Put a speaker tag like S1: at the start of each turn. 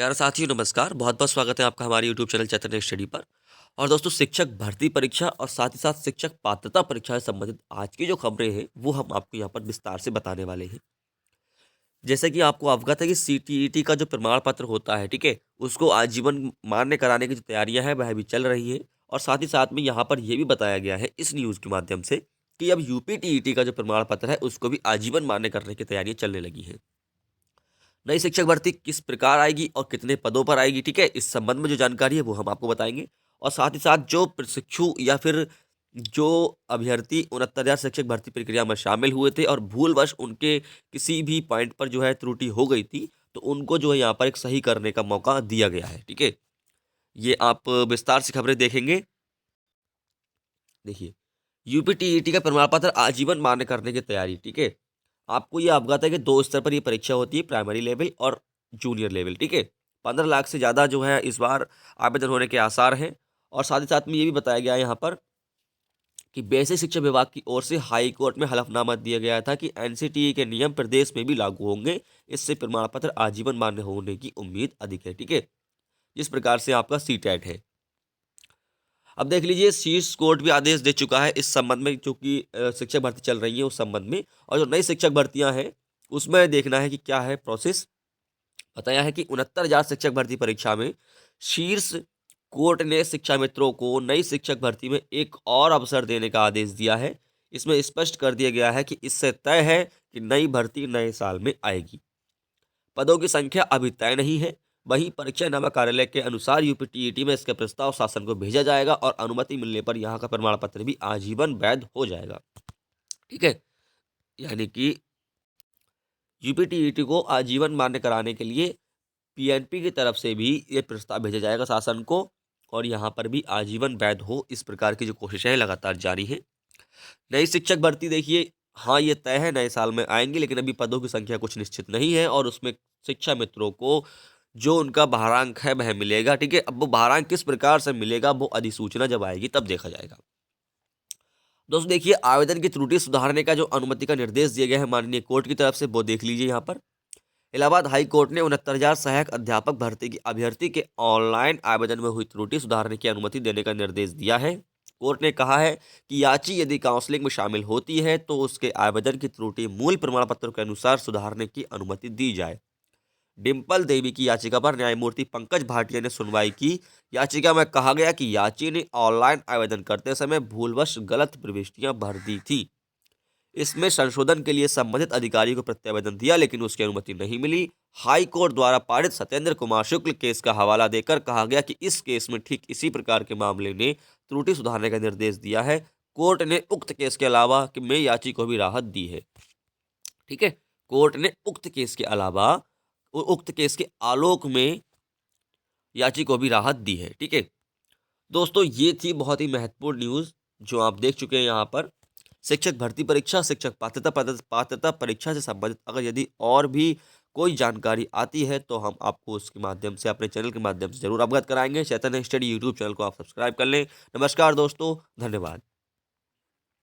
S1: प्यारा साथियों नमस्कार, बहुत-बहुत स्वागत है आपका हमारे यूट्यूब चैनल चैतन्य स्टडी पर। और दोस्तों शिक्षक भर्ती परीक्षा और साथ ही साथ शिक्षक पात्रता परीक्षा से संबंधित आज की जो खबरें हैं, वो हम आपको यहाँ पर विस्तार से बताने वाले हैं। जैसे कि आपको अवगत है कि सीटीईटी का जो प्रमाण पत्र होता है, ठीक है? उसको आजीवन मान्य कराने की जो तैयारियाँ हैं, वह भी चल रही हैं। और साथ ही साथ में यहाँ पर ये भी बताया गया है इस न्यूज़ के माध्यम से कि अब यूपीटीईटी का जो प्रमाण पत्र है, उसको भी आजीवन मान्य करने की तैयारियाँ चलने लगी हैं। नई शिक्षक भर्ती किस प्रकार आएगी और कितने पदों पर आएगी, ठीक है? इस संबंध में जो जानकारी है वो हम आपको बताएँगे। और साथ ही साथ जो प्रशिक्षु या फिर जो अभ्यर्थी 69,000 शिक्षक भर्ती प्रक्रिया में शामिल हुए थे और भूलवश उनके किसी भी पॉइंट पर जो है त्रुटि हो गई थी, तो उनको जो है यहाँ पर एक सही करने का मौका दिया गया है, ठीक है? ये आप विस्तार से खबरें देखेंगे। देखिए, यूपीटीईटी का प्रमाण पत्र आजीवन मान्य करने की तैयारी, ठीक है? आपको ये अवगत है कि 2 स्तर पर ये परीक्षा होती है, प्राइमरी लेवल और जूनियर लेवल, ठीक है? 15 लाख से ज़्यादा जो है इस बार आवेदन होने के आसार हैं। और साथ ही साथ में ये भी बताया गया है यहाँ पर कि बेसिक शिक्षा विभाग की ओर से हाई कोर्ट में हलफनामा दिया गया था कि एनसीटीई के नियम प्रदेश में भी लागू होंगे। इससे प्रमाण पत्र आजीवन मान्य होने की उम्मीद अधिक है, ठीक है? जिस प्रकार से आपका सीटेट है। अब देख लीजिए शीर्ष कोर्ट भी आदेश दे चुका है इस संबंध में, चूंकि शिक्षक भर्ती चल रही है उस संबंध में। और जो नई शिक्षक भर्तियां हैं उसमें देखना है कि क्या है प्रोसेस। बताया है कि 69,000 शिक्षक भर्ती परीक्षा में शीर्ष कोर्ट ने शिक्षा मित्रों को नई शिक्षक भर्ती में एक और अवसर देने का आदेश दिया है। इसमें स्पष्ट कर दिया गया है कि इससे तय है कि नई भर्ती नए साल में आएगी। पदों की संख्या अभी तय नहीं है। वहीं परीक्षा नामक कार्यालय के अनुसार यूपीटीईटी में इसका प्रस्ताव शासन को भेजा जाएगा और अनुमति मिलने पर यहाँ का प्रमाण पत्र भी आजीवन वैध हो जाएगा, ठीक है? यानी कि यूपीटीईटी को आजीवन मान्य कराने के लिए पीएनपी की तरफ से भी ये प्रस्ताव भेजा जाएगा शासन को। और यहाँ पर भी आजीवन वैध हो, इस प्रकार की जो कोशिशें हैं लगातार जारी हैं। नई शिक्षक भर्ती देखिए, हाँ ये तय है नए साल में आएंगी, लेकिन अभी पदों की संख्या कुछ निश्चित नहीं है और उसमें शिक्षा मित्रों को जो उनका भारांक है वह मिलेगा, ठीक है? अब वो भारांक किस प्रकार से मिलेगा वो अधिसूचना जब आएगी तब देखा जाएगा। दोस्तों देखिए, आवेदन की त्रुटि सुधारने का जो अनुमति का निर्देश दिया गया है माननीय कोर्ट की तरफ से, वो देख लीजिए यहाँ पर। इलाहाबाद हाई कोर्ट ने 69,000 सहायक अध्यापक भर्ती की अभ्यर्थी के ऑनलाइन आवेदन में हुई त्रुटि सुधारने की अनुमति देने का निर्देश दिया है। कोर्ट ने कहा है कि याची यदि काउंसलिंग में शामिल होती है तो उसके आवेदन की त्रुटि मूल प्रमाण पत्र के अनुसार सुधारने की अनुमति दी जाए। डिम्पल देवी की याचिका पर न्यायमूर्ति पंकज भाटिया ने सुनवाई की। याचिका में कहा गया कि याची ने ऑनलाइन आवेदन करते समय भूलवश गलत प्रविष्टियां भर दी थी। इसमें संशोधन के लिए संबंधित अधिकारी को प्रत्यावेदन दिया, लेकिन उसकी अनुमति नहीं मिली। हाई कोर्ट द्वारा पारित सत्येंद्र कुमार शुक्ल केस का हवाला देकर कहा गया कि इस केस में ठीक इसी प्रकार के मामले ने त्रुटि सुधारने का निर्देश दिया है। कोर्ट ने उक्त केस के अलावा कि में याची को भी राहत दी है, ठीक है? कोर्ट ने उक्त केस के अलावा उक्त केस के आलोक में याची को भी राहत दी है, ठीक है? दोस्तों ये थी बहुत ही महत्वपूर्ण न्यूज़ जो आप देख चुके हैं यहाँ पर। शिक्षक भर्ती परीक्षा, शिक्षक पात्रता परीक्षा से संबंधित अगर यदि और भी कोई जानकारी आती है तो हम आपको उसके माध्यम से अपने चैनल के माध्यम से ज़रूर अवगत कराएंगे। चैतन्य स्टडी यूट्यूब चैनल को आप सब्सक्राइब कर लें। नमस्कार दोस्तों, धन्यवाद।